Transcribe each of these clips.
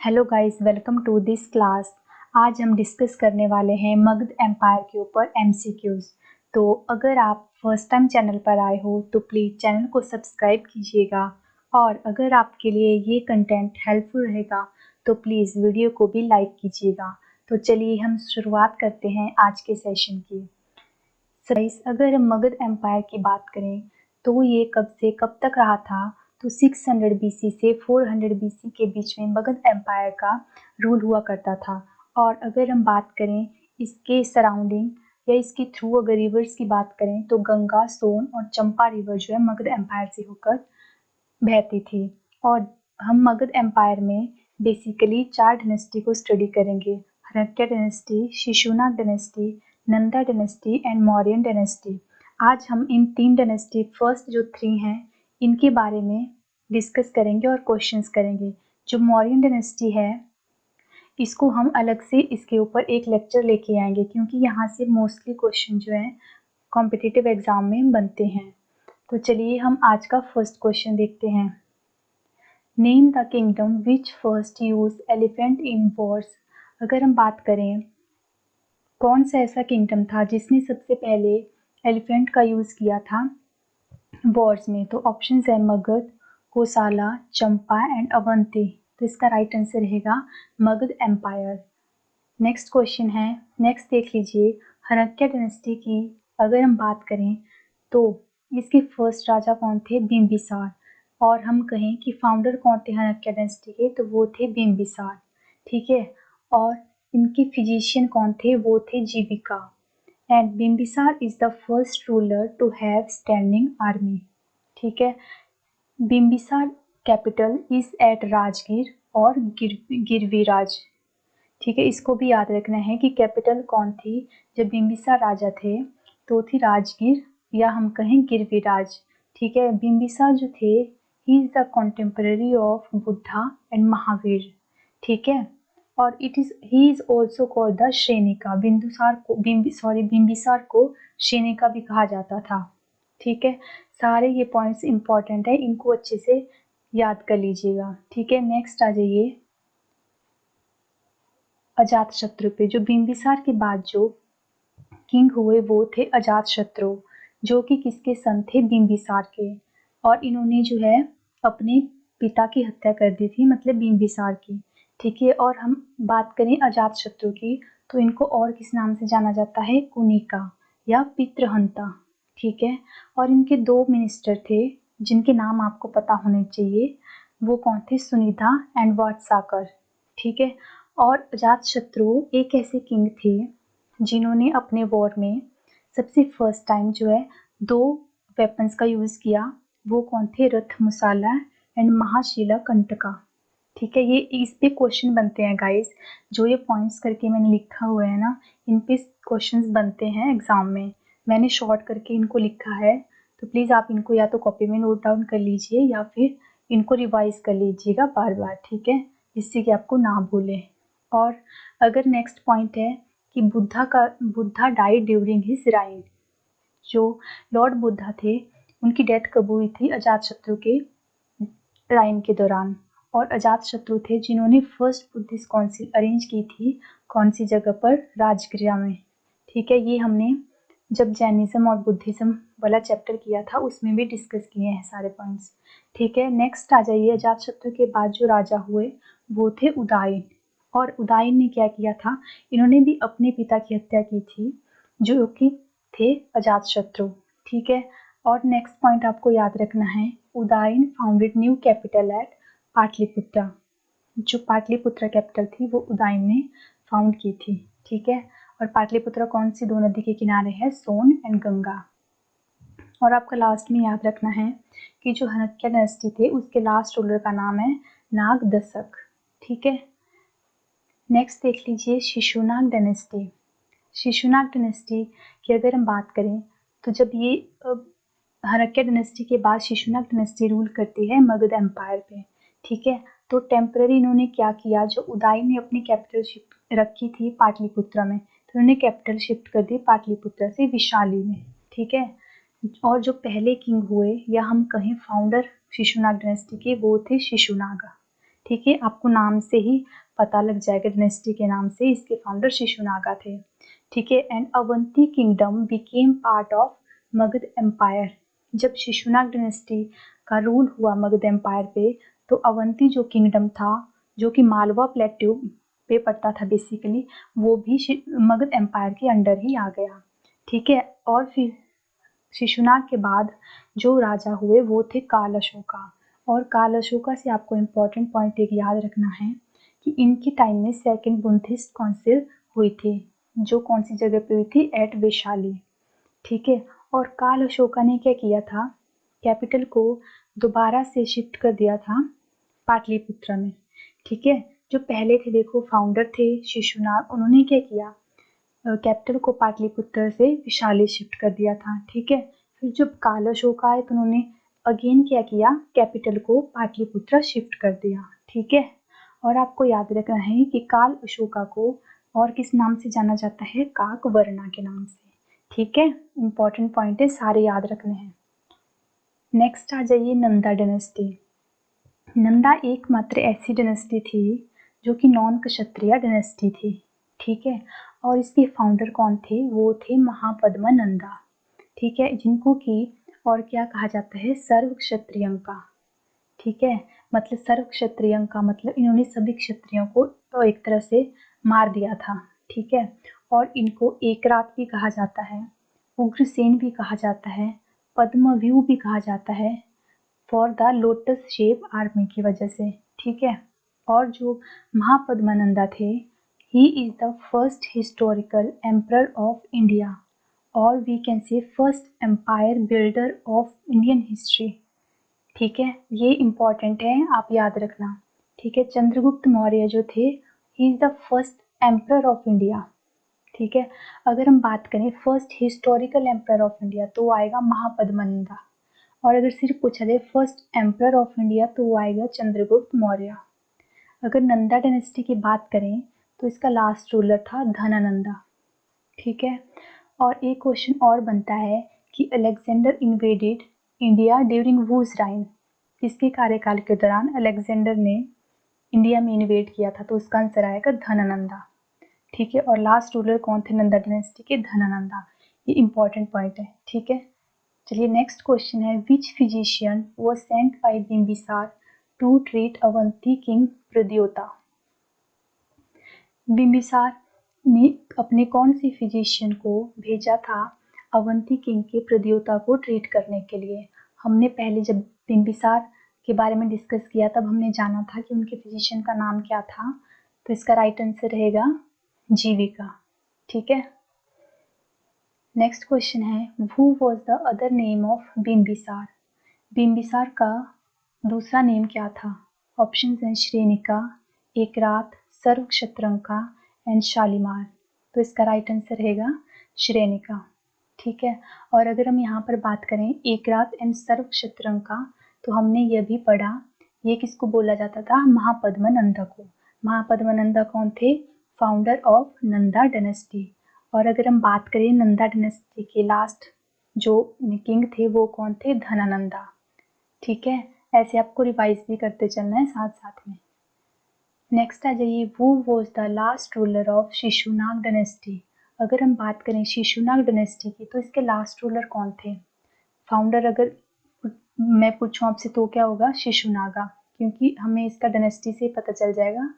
Hello guys, welcome to this class. आज हम discuss करने वाले हैं मगध एम्पायर के ऊपर एमसीक्यूज। तो अगर आप फर्स्ट टाइम चैनल पर आए हो तो प्लीज़ चैनल को सब्सक्राइब कीजिएगा, और अगर आपके लिए ये कंटेंट हेल्पफुल रहेगा तो प्लीज़ वीडियो को भी लाइक कीजिएगा। तो चलिए हम शुरुआत करते हैं आज के सेशन की। गाइस, अगर हम मगध एम्पायर की बात करें तो ये कब से कब तक रहा था, तो 600 बीसी से 400 बीसी के बीच में मगध एम्पायर का रूल हुआ करता था। और अगर हम बात करें इसके सराउंडिंग या इसके थ्रू अगर रिवर्स की बात करें तो गंगा, सोन और चंपा रिवर जो है मगध एम्पायर से होकर बहती थी। और हम मगध एम्पायर में बेसिकली 4 डायनेस्टी को स्टडी करेंगे: Harappa dynasty, Shishunaga dynasty, Nanda dynasty and Mauryan dynasty. आज हम इन 3 डायनेस्टी फर्स्ट जो 3 हैं इनके बारे में डिस्कस करेंगे और क्वेश्चंस करेंगे। जो मौर्यन डायनेस्टी है इसको हम अलग से इसके ऊपर एक लेक्चर लेके आएंगे, क्योंकि यहाँ से मोस्टली क्वेश्चन जो हैं कॉम्पिटिटिव एग्जाम में बनते हैं। तो चलिए हम आज का फर्स्ट क्वेश्चन देखते हैं। Name the kingdom which first use elephant in Wars. अगर हम बात करें कौन सा ऐसा किंगडम था जिसने सबसे पहले एलिफेंट का यूज किया था वॉर्स में, तो ऑप्शन है मगध, कोसाला, चंपा एंड अवंती। तो इसका राइट आंसर रहेगा मगध एम्पायर। नेक्स्ट क्वेश्चन है, नेक्स्ट देख लीजिए। हड़प्पा डायनेस्टी की अगर हम बात करें तो इसके फर्स्ट राजा कौन थे? बिम्बिसार। और हम कहें कि फाउंडर कौन थे हड़प्पा डायनेस्टी के, तो वो थे बिम्बिसार। ठीक है। और इनके फिजिशियन कौन थे? वो थे Jivika. And Bimbisara is the first ruler to have standing army. ठीक है। Bimbisara capital is at Rajgir और गिरविराज। ठीक है, इसको भी याद रखना है कि कैपिटल कौन थी जब बिम्बिसार राजा थे, तो थी राजगीर या हम कहें गिरविराज। ठीक है। बिम्बिसार जो थे he is the contemporary of Buddha and Mahavir. ठीक है। और he is also called the Shrenika. Bimbisara को श्रेनिका भी कहा जाता था। ठीक है। सारे ये पॉइंट्स इंपॉर्टेंट है, इनको अच्छे से याद कर लीजिएगा। ठीक है। नेक्स्ट आ जाइए अजातशत्रु पे। जो बिम्बिसार के बाद जो किंग हुए वो थे अजातशत्रु, जो कि किसके सन थे? बिम्बिसार के। और इन्होंने जो है अपने पिता की हत्या कर दी थी, मतलब बिम्बिसार की। ठीक है। और हम बात करें अजातशत्रु की तो इनको और किस नाम से जाना जाता है? कुनिका या पितृहंता। ठीक है। और इनके 2 मिनिस्टर थे जिनके नाम आपको पता होने चाहिए। वो कौन थे? सुनिधा एंड वात्साकर। ठीक है। और अजातशत्रु एक ऐसे किंग थे जिन्होंने अपने वॉर में सबसे फर्स्ट टाइम जो है 2 वेपन्स का यूज़ किया। वो कौन थे? रथमुसाला एंड महाशिला कंटका। ठीक है। ये इस पे क्वेश्चन बनते हैं गाइस। जो ये पॉइंट्स करके मैंने लिखा हुआ है ना, इन पे क्वेश्चंस बनते हैं एग्जाम में। मैंने शॉर्ट करके इनको लिखा है, तो प्लीज़ आप इनको या तो कॉपी में नोट डाउन कर लीजिए या फिर इनको रिवाइज कर लीजिएगा बार बार। ठीक है, जिससे कि आपको ना भूले। और अगर नेक्स्ट पॉइंट है कि बुद्धा डाइड ड्यूरिंग हिज राइन। जो लॉर्ड बुद्धा थे उनकी डेथ कब हुई थी? अजातशत्रु के राइन के दौरान। और अजातशत्रु थे जिन्होंने फर्स्ट बुद्धिस्ट काउंसिल अरेंज की थी। कौन सी जगह पर? राजगृह में। ठीक है। ये हमने जब जैनिज्म और बुद्धिज्म वाला चैप्टर किया था उसमें भी डिस्कस किए हैं सारे पॉइंट्स। ठीक है। नेक्स्ट आ जाइए। अजातशत्रु के बाद जो राजा हुए वो थे उदयन। और उदयन ने क्या किया था? इन्होंने भी अपने पिता की हत्या की थी जो कि थे अजातशत्रु। ठीक है। और नेक्स्ट पॉइंट आपको याद रखना है, Udayan founded new capital eight Pataliputra. जो पाटलिपुत्र कैपिटल थी वो उदयन ने फाउंड की थी। ठीक है। और पाटलिपुत्र कौन सी 2 नदी के किनारे है? सोन एंड गंगा। और आपका लास्ट में याद रखना है कि जो हड़प्पा डायनेस्टी थे उसके लास्ट रूलर का नाम है नागदशक। ठीक है। नेक्स्ट देख लीजिए शिशुनाग डायनेस्टी। शिशुनाग डायनेस्टी की अगर हम बात करें तो जब ये हड़प्पा डायनेस्टी के बाद शिशुनाग डायनेस्टी रूल करती है मगध एम्पायर पे। ठीक है। तो टेम्पररी इन्होंने क्या किया, जो उदयन ने अपनी कैपिटल शिफ्ट रखी थी पाटलिपुत्र में, तो उन्होंने कैपिटल शिफ्ट कर दी पाटलिपुत्र से विशाली में। ठीक है। और जो पहले किंग हुए या हम कहें फाउंडर शिशुनाग डायनेस्टी के वो थे शिशुनागा। ठीक है, आपको नाम से ही पता लग जाएगा, डायनेस्टी के नाम से इसके फाउंडर शिशुनागा थे। ठीक है, and Avanti kingdom became part of Magadh empire. जब शिशुनाग डायनेस्टी का रूल हुआ मगध एम्पायर पे, तो अवंती जो किंगडम था, जो कि मालवा प्लेट्यू पे पड़ता था बेसिकली, वो भी मगध एम्पायर के अंडर ही आ गया। ठीक है, और फिर शिशुनाग के बाद जो राजा हुए वो थे काल अशोका। और काल अशोका से आपको इम्पोर्टेंट पॉइंट एक याद रखना है कि इनके टाइम में सेकंड बुद्धिस्ट काउंसिल हुई थी, जो कौन सी जगह पे हुई थी, एट वैशाली। ठीक है, और काल अशोका ने क्या किया था, कैपिटल को दोबारा से शिफ्ट कर दिया था पाटलिपुत्र में। ठीक है, जो पहले थे देखो फाउंडर थे शिशुनाग, उन्होंने क्या किया, कैपिटल को पाटलिपुत्र से वैशाली शिफ्ट कर दिया था। ठीक है, फिर जब काल अशोक आए तो उन्होंने अगेन क्या किया, कैपिटल को पाटलिपुत्र शिफ्ट कर दिया। ठीक है, और आपको याद रखना है कि काल अशोका को और किस नाम से जाना जाता है, काकवर्णा के नाम से। ठीक है, इंपॉर्टेंट पॉइंट है, सारे याद रखने हैं। नेक्स्ट आ जाइए नंदा डायनेस्टी। नंदा एकमात्र ऐसी डायनेस्टी थी जो कि नॉन क्षत्रिय डायनेस्टी थी। ठीक है, और इसके फाउंडर कौन थे, वो थे महापद्मनंदा। ठीक है, जिनको कि और क्या कहा जाता है, सर्व क्षत्रियंका। ठीक है, मतलब सर्व क्षत्रियंका मतलब इन्होंने सभी क्षत्रियों को तो एक तरह से मार दिया था। ठीक है, और इनको एकरात भी कहा जाता है, उग्रसेन भी कहा जाता है, पद्मव्यूह भी कहा जाता है, for the lotus shape army की वजह से। ठीक है, और जो महापद्मनंदा थे, he is the first historical emperor of India, और we can say first empire builder of Indian history. ठीक है, ये इम्पॉर्टेंट है, आप याद रखना। ठीक है, चंद्रगुप्त मौर्य जो थे, he is the first emperor of India. ठीक है, अगर हम बात करें first historical emperor of India तो वो आएगा महापद्मनंदा, और अगर सिर्फ पूछा जाए फर्स्ट एम्परर ऑफ इंडिया तो वो आएगा चंद्रगुप्त मौर्य। अगर नंदा डायनेस्टी की बात करें तो इसका लास्ट रूलर था धनानंदा। ठीक है, और एक क्वेश्चन और बनता है कि Alexander invaded India during whose reign, किसके कार्यकाल के दौरान अलेक्जेंडर ने इंडिया में इन्वेड किया था, तो उसका आंसर आएगा धनानंदा। ठीक है, और लास्ट रूलर कौन थे नंदा डायनेस्टी के, धनानंदा। ये इंपॉर्टेंट पॉइंट है। ठीक है, चलिए नेक्स्ट क्वेश्चन है, which physician was sent by Bimbisara to treat Avanti king Pradyota. Bimbisara ने अपने कौन सी फिजिशियन को भेजा था अवंती किंग के प्रद्योता को ट्रीट करने के लिए। हमने पहले जब बिंबिसार के बारे में डिस्कस किया तब हमने जाना था कि उनके फिजिशियन का नाम क्या था, तो इसका राइट आंसर रहेगा जीविका। ठीक है, नेक्स्ट क्वेश्चन है, who was the other name of Bimbisara. Bimbisara का दूसरा नेम क्या था। ऑप्शन हैं श्रेनिका, एकरात, सर्वक्षत्रंका एंड शालीमार। तो इसका राइट आंसर रहेगा श्रेनिका। ठीक है, और अगर हम यहाँ पर बात करें एकरात एंड सर्वक्षत्रंका, तो हमने यह भी पढ़ा, ये किसको बोला जाता था, महापद्मनंदा को। महापद्मनंदा कौन थे, फाउंडर ऑफ नंदा डायनेस्टी। और अगर हम बात करें नंदा डायनेस्टी के लास्ट जो किंग थे वो कौन थे, धनानंदा। ठीक है, ऐसे आपको रिवाइज भी करते चलना है साथ साथ में। नेक्स्ट आ जाइए, वो was the last ruler of Shishunaga dynasty. अगर हम बात करें शिशुनाग डायनेस्टी की तो इसके लास्ट रूलर कौन थे, फाउंडर अगर मैं पूछूं आपसे तो क्या होगा, शिशुनागा, क्योंकि हमें इसका डायनेस्टी से पता चल जाएगा।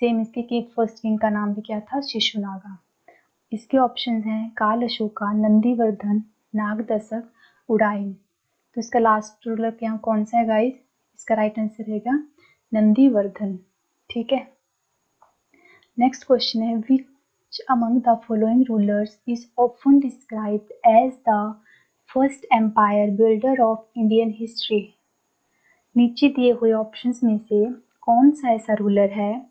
सेम इसके कि फर्स्ट किंग का नाम भी क्या था, शिशुनागा। इसके ऑप्शंस हैं काल अशोका, नंदीवर्धन, नागदशक, उडाइन। तो इसका लास्ट रूलर क्या कौन सा है गाइस, इसका राइट आंसर रहेगा नंदीवर्धन। ठीक है, नेक्स्ट क्वेश्चन है, which among the following rulers is often described as the first empire builder of Indian history. नीचे दिए हुए ऑप्शंस में से कौन सा ऐसा रूलर है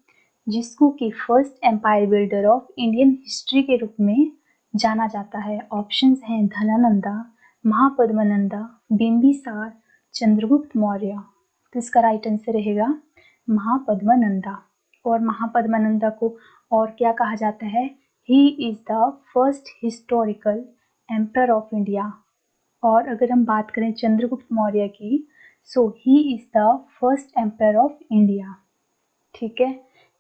जिसको कि first empire builder of Indian history के रूप में जाना जाता है। ऑप्शंस हैं धनानंदा, महापद्मनंदा, बिंबिसार, चंद्रगुप्त मौर्य। तो इसका राइट आंसर रहेगा महापद्मनंदा। और महापद्मनंदा को और क्या कहा जाता है, he is the first historical emperor of India. और अगर हम बात करें चंद्रगुप्त मौर्य की, so he is the first emperor of India. ठीक है।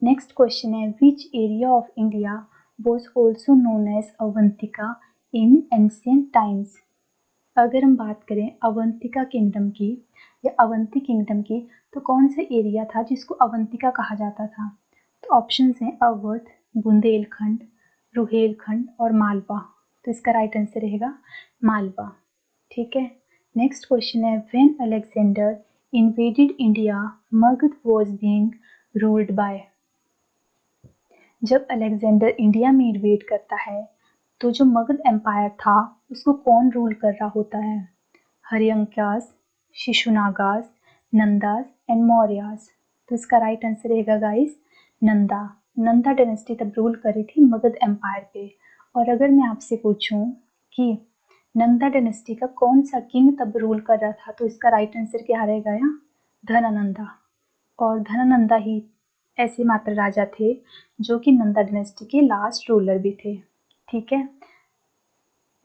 नेक्स्ट क्वेश्चन है which area of India was also known as Avantika in ancient times. अगर हम बात करें अवंतिका किंगडम की या अवंती किंगडम की, तो कौन सा एरिया था जिसको अवंतिका कहा जाता था? तो ऑप्शंस हैं अवध, बुंदेलखंड, रुहेलखंड और मालवा। तो इसका राइट आंसर रहेगा मालवा। ठीक है। नेक्स्ट क्वेश्चन है when Alexander invaded India Magadh was being ruled by. जब अलेक्जेंडर इंडिया में इन्वेड करता है तो जो मगध एम्पायर था उसको कौन रूल कर रहा होता है? हरियंकास, शिशुनागास, नंदास एंड मौर्यास। तो इसका राइट आंसर रहेगा गाइस नंदा। नंदा डायनेस्टी तब रूल करी थी मगध एम्पायर पे। और अगर मैं आपसे पूछूं कि नंदा डायनेस्टी का कौन सा किंग तब रूल कर रहा था, तो इसका राइट आंसर क्या रहेगा? या धनानंदा। और धनानंदा ही ऐसे मात्र राजा थे जो कि नंदा डायनेस्टी के लास्ट रूलर भी थे। ठीक है।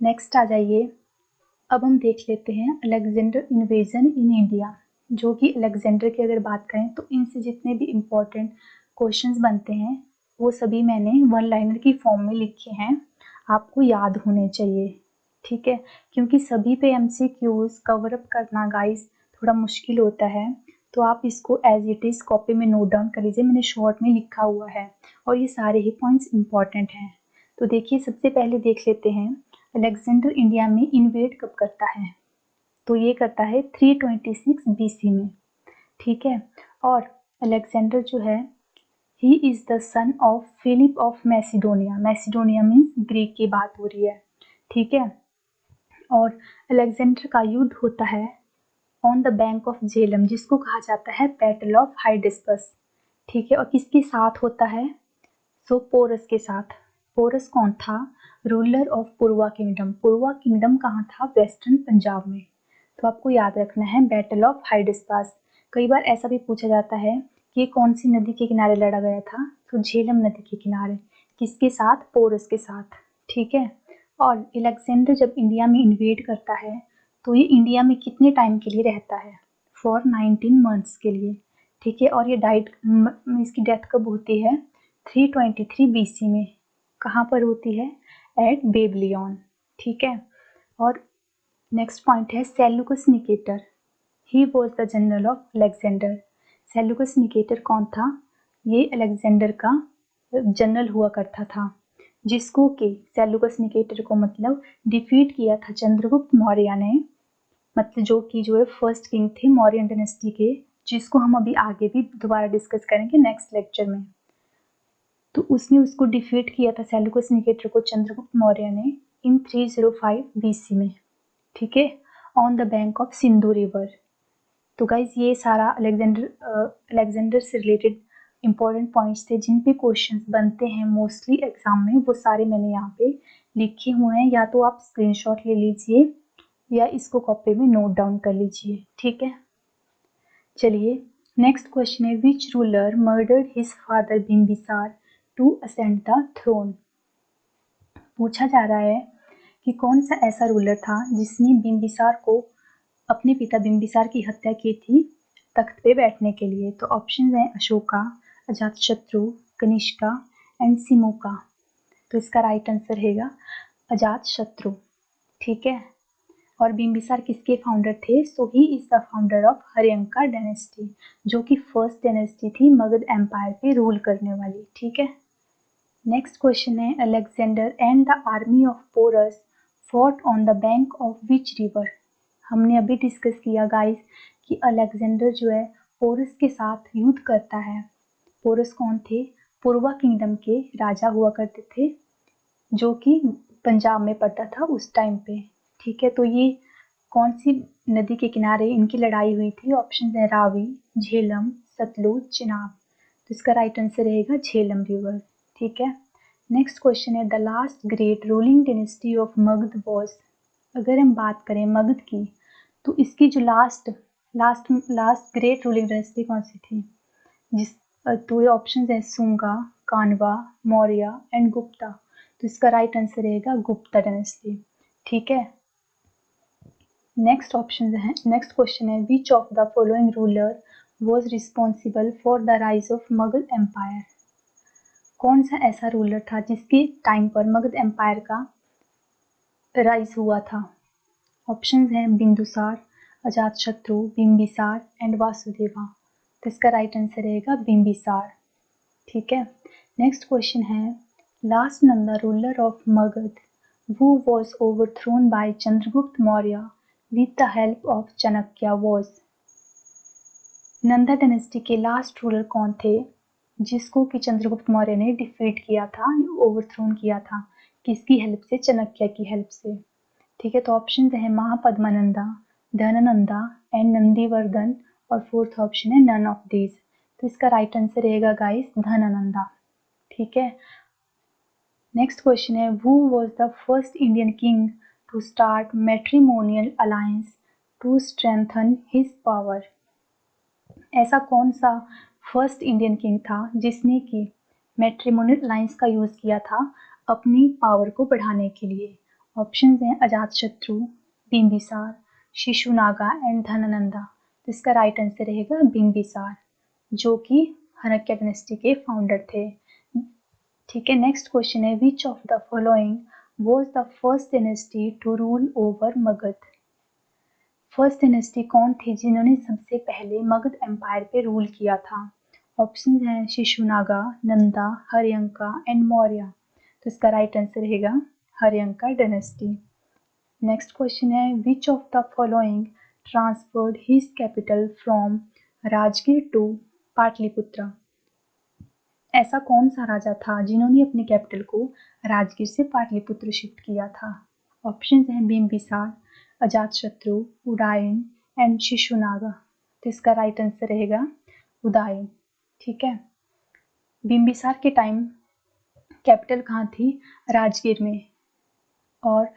नेक्स्ट आ जाइए, अब हम देख लेते हैं अलेक्जेंडर इन्वेजन इन इंडिया। जो कि अलेक्जेंडर की अगर बात करें तो इनसे जितने भी इम्पोर्टेंट क्वेश्चंस बनते हैं वो सभी मैंने वन लाइनर की फॉर्म में लिखे हैं, आपको याद होने चाहिए। ठीक है, क्योंकि सभी पे एमसीक्यूज कवर अप करना गाइस थोड़ा मुश्किल होता है, तो आप इसको एज इट इज़ कॉपी में नोट डाउन कर लीजिए। मैंने शॉर्ट में लिखा हुआ है और ये सारे ही पॉइंट्स इम्पॉर्टेंट हैं। तो देखिए, सबसे पहले देख लेते हैं अलेक्जेंडर इंडिया में इन्वेड कब करता है। तो ये करता है 326 बीसी में। ठीक है। और अलेक्जेंडर जो है he is the son of Philip of Macedonia. Macedonia means Greek की बात हो रही है। ठीक है। और अलेक्जेंडर का युद्ध होता है on the bank of Jhelum, जिसको कहा जाता है बैटल ऑफ हाइडिस्कस। ठीक है। और किसके साथ होता है? सो पोरस के साथ। पोरस कौन था? Ruler of Purva kingdom. Purva kingdom कहाँ था? वेस्टर्न पंजाब में। तो आपको याद रखना है बैटल ऑफ हाइडिस्कस। कई बार ऐसा भी पूछा जाता है कि ये कौन सी नदी के किनारे लड़ा गया था? तो झेलम नदी के किनारे। किसके साथ? पोरस के साथ। ठीक है। और अलेक्जेंडर जब इंडिया में इन्वेड करता है तो ये इंडिया में कितने टाइम के लिए रहता है? फॉर 19 मंथ्स के लिए। ठीक है। और ये इसकी डेथ कब होती है? 323 बीसी में। कहाँ पर होती है? At Babylon. ठीक है। और नेक्स्ट पॉइंट है Seleucus Nicator. He was the general of Alexander. Seleucus Nicator कौन था? ये अलेक्जेंडर का जनरल हुआ करता था, जिसको कि सेल्यूकस निकेटर को मतलब डिफीट किया था चंद्रगुप्त मौर्य ने। मतलब जो है फर्स्ट किंग थे मौर्यन डायनेस्टी के, जिसको हम अभी आगे भी दोबारा डिस्कस करेंगे नेक्स्ट लेक्चर में। तो उसने उसको डिफीट किया था सेल्यूकस निकेटर को चंद्रगुप्त मौर्य ने इन 305 बीसी में। ठीक है। On the bank of Sindhu river. तो गाइज ये सारा अलेक्जेंडर से रिलेटेड इंपॉर्टेंट पॉइंट्स थे जिन पे क्वेश्चंस बनते हैं मोस्टली एग्जाम में। वो सारे मैंने यहाँ पे लिखे हुए हैं, या तो आप स्क्रीनशॉट ले लीजिए या इसको कॉपी में नोट डाउन कर लीजिए। ठीक है। चलिए, नेक्स्ट क्वेश्चन है which ruler murdered his father Bimbisara to ascend the throne. पूछा जा रहा है कि कौन सा ऐसा रूलर था जिसने बिम्बिसार को अपने पिता बिम्बिसार की हत्या की थी तख्त पे बैठने के लिए। तो ऑप्शन है अशोका, अजातशत्रु, कनिष्का एंड सिमुका। तो इसका राइट आंसर रहेगा अजातशत्रु। ठीक है। और बिम्बिसार किसके फाउंडर थे? So he is the founder of Haryanka dynasty, जो कि फर्स्ट डायनेस्टी थी मगध एम्पायर पे रूल करने वाली। ठीक है। नेक्स्ट क्वेश्चन है Alexander and the army of Porus fought on the bank of which river. हमने अभी डिस्कस किया गाइस कि अलेक्जेंडर जो है पोरस के साथ युद्ध करता है। पोरस कौन थे? पूर्वा किंगडम के राजा हुआ करते थे, जो कि पंजाब में पड़ता था उस टाइम पे। ठीक है। तो ये कौन सी नदी के किनारे इनकी लड़ाई हुई थी? ऑप्शन है रावी, झेलम, सतलुज, चिनाब। तो इसका राइट आंसर रहेगा झेलम रिवर। ठीक है। नेक्स्ट क्वेश्चन है the last great ruling dynasty of Magadh was. अगर हम बात करें मगध की, तो इसकी जो लास्ट ग्रेट रूलिंग डायनेस्टी कौन सी थी? तो ये ऑप्शन है सुंगा, कानवा, मौर्य एंड गुप्ता। तो इसका राइट आंसर रहेगा गुप्ता डायनेस्टी। ठीक है। नेक्स्ट क्वेश्चन है which of the following ruler was responsible for the rise of Mughal Empire? कौन सा ऐसा रूलर था जिसके टाइम पर मगध एम्पायर का राइज हुआ था? ऑप्शंस हैं बिंदुसार, अजातशत्रु, बिंबिसार एंड वासुदेवा। तो इसका राइट आंसर रहेगा बिंबिसार। ठीक है, नेक्स्ट क्वेश्चन है, last Nanda ruler of Magadh who was overthrown by Chandragupta Maurya with the help of Chanakya was? Nanda dynasty के लास्ट रूलर कौन थे जिसको कि चंद्रगुप्त मौर्य ने डिफीट किया था, ओवरथ्रोन किया था? किसकी हेल्प से? चाणक्य की हेल्प से। ठीक है, तो ऑप्शन है महापद्मानंदा, धननंदा एंड नंदीवर्धन, और फोर्थ ऑप्शन है नन ऑफ दीज। तो इसका राइट आंसर रहेगा गाइस धननंदा। ठीक है, नेक्स्ट क्वेश्चन है, who was the first Indian king to start matrimonial alliance to strengthen his power? ऐसा कौन सा फर्स्ट इंडियन किंग था जिसने कि मैट्रिमोनियल अलायंस का यूज किया था अपनी पावर को बढ़ाने के लिए? ऑप्शंस हैं अजातशत्रु, बिंबिसार, शिशुनागा एंड धननंदा। तो इसका राइट आंसर रहेगा बिंबिसार, जो कि हनक्या डायनेस्टी के फाउंडर थे। ठीक है, नेक्स्ट क्वेश्चन है, which of the following was the first dynasty to rule over Magadha? First dynasty कौन थी जिन्होंने सबसे पहले मगध एम्पायर पे रूल किया था? ऑप्शन हैं शिशुनागा, नंदा, हर्यंका एंड मौर्य। तो इसका राइट आंसर रहेगा हर्यंका डायनेस्टी। नेक्स्ट क्वेश्चन है, which of the following transferred his capital from Rajgir to Pataliputra? ऐसा कौन सा राजा था जिन्होंने अपने कैपिटल को राजगीर से पाटलिपुत्र शिफ्ट किया था? ऑप्शन हैं बिंबिसार, अजातशत्रु, उदयन एंड शिशुनागा। तो इसका राइट आंसर रहेगा उदयन। ठीक है, बिंबिसार के टाइम कैपिटल कहाँ थी? राजगीर में, और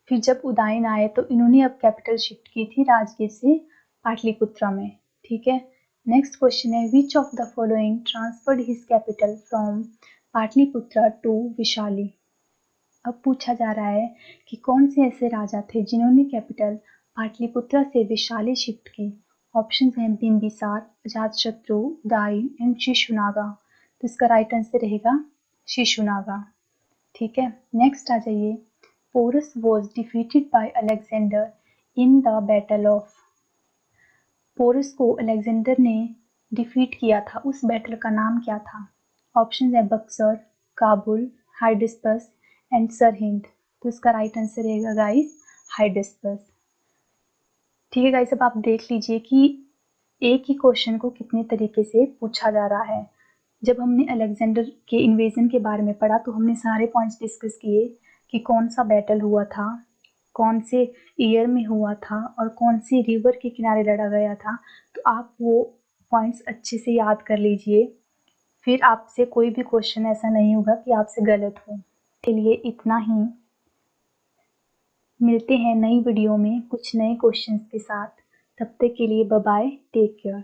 फिर जब उदयन आए तो इन्होंने अब कैपिटल शिफ्ट की थी राजगीर से पाटलिपुत्र में। ठीक है, नेक्स्ट क्वेश्चन है, which of the following transferred his capital from Pataliputra to Vaishali? अब पूछा जा रहा है कि कौन से ऐसे राजा थे जिन्होंने कैपिटल पाटलिपुत्र से विशाली शिफ्ट की? ऑप्शंस हैं बिंबिसार, अजातशत्रु, उदयन एंड शिशुनागा। तो इसका राइट आंसर रहेगा शिशुनागा। ठीक है, नेक्स्ट आ जाइए, Porus was defeated by Alexander in the battle of? Porus को अलेक्जेंडर ने डिफीट किया था, उस बैटल का नाम क्या था? ऑप्शंस है बक्सर, काबुल, हाइडिस्पस एंड सरहिंद। तो इसका राइट आंसर रहेगा गाइस हाइडिस्पस। ठीक है गाइस, अब आप देख लीजिए कि एक ही क्वेश्चन को कितने तरीके से पूछा जा रहा है। जब हमने अलेक्जेंडर के इन्वेजन के बारे में पढ़ा तो हमने सारे पॉइंट्स डिस्कस किए कि कौन सा बैटल हुआ था, कौन से ईयर में हुआ था और कौन सी रिवर के किनारे लड़ा गया था। तो आप वो पॉइंट्स अच्छे से याद कर लीजिए, फिर आपसे कोई भी क्वेश्चन ऐसा नहीं होगा कि आपसे गलत हो। के लिए इतना ही, मिलते हैं नई वीडियो में कुछ नए क्वेश्चंस के साथ। तब तक के लिए बाय बाय, टेक केयर।